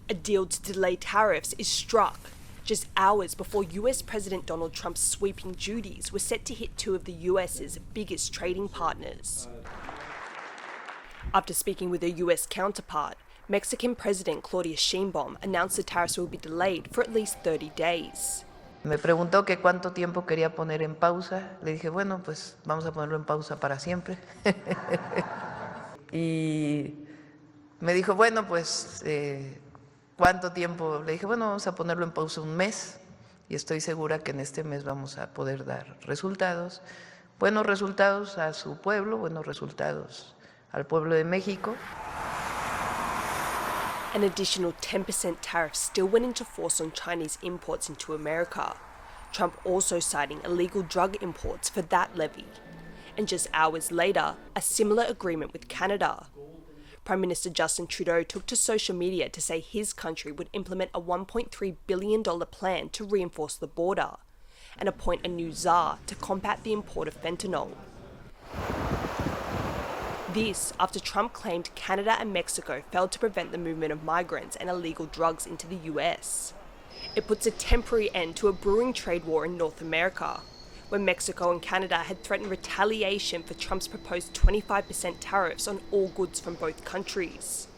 A deal to delay tariffs is struck just hours before US President Donald Trump's sweeping duties were set to hit two of the US's biggest trading partners. After speaking with her US counterpart, Mexican President Claudia Sheinbaum announced the tariffs will be delayed for at least 30 days. Me preguntó que cuánto tiempo quería poner en pausa. Le dije, bueno, pues vamos a ponerlo en pausa para siempre. Y me dijo, bueno, pues, ¿cuánto tiempo? Le dije, bueno, vamos a ponerlo en pausa un mes. Y estoy segura que en este mes vamos a poder dar resultados. Buenos resultados a su pueblo, buenos resultados al pueblo de México. An additional 10% tariff still went into force on Chinese imports into America, Trump also citing illegal drug imports for that levy. And just hours later, a similar agreement with Canada. Prime Minister Justin Trudeau took to social media to say his country would implement a $1.3 billion plan to reinforce the border and appoint a new czar to combat the import of fentanyl. This after Trump claimed Canada and Mexico failed to prevent the movement of migrants and illegal drugs into the US. It puts a temporary end to a brewing trade war in North America, where Mexico and Canada had threatened retaliation for Trump's proposed 25% tariffs on all goods from both countries.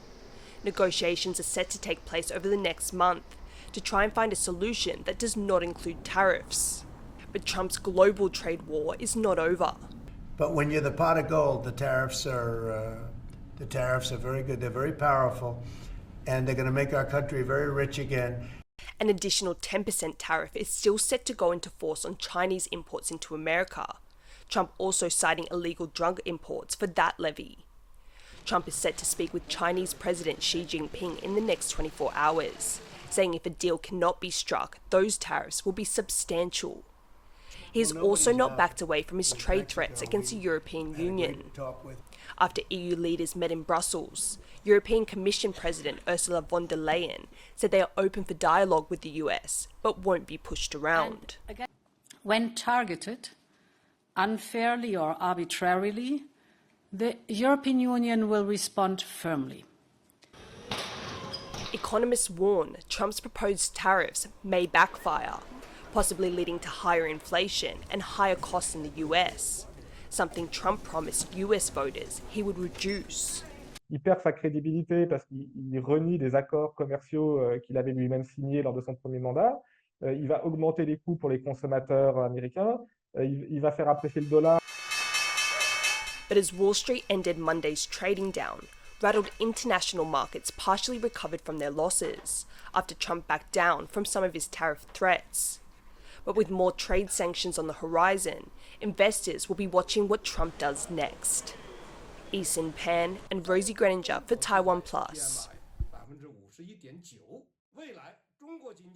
Negotiations are set to take place over the next month to try and find a solution that does not include tariffs. But Trump's global trade war is not over. But when you're the pot of gold, the tariffs are very good. They're very powerful, and they're going to make our country very rich again. An additional 10% tariff is still set to go into force on Chinese imports into America, Trump also citing illegal drug imports for that levy. Trump is set to speak with Chinese President Xi Jinping in the next 24 hours, saying if a deal cannot be struck, those tariffs will be substantial. He has also not backed away from his trade threats against the European Union. After EU leaders met in Brussels, European Commission President Ursula von der Leyen said they are open for dialogue with the US, but won't be pushed around. When targeted, unfairly or arbitrarily, the European Union will respond firmly. Economists warn Trump's proposed tariffs may backfire, possibly leading to higher inflation and higher costs in the US, something Trump promised US voters he would reduce. Il perd sa crédibilité parce qu'il renie des accords commerciaux qu'il avait lui-même signés lors de son premier mandat. Il va augmenter les coûts pour les consommateurs américains. Il va faire apprécier le dollar. But as Wall Street ended Monday's trading down, rattled international markets partially recovered from their losses after Trump backed down from some of his tariff threats. But with more trade sanctions on the horizon, investors will be watching what Trump does next. Eason and Rosie Grenenger for TaiwanPlus.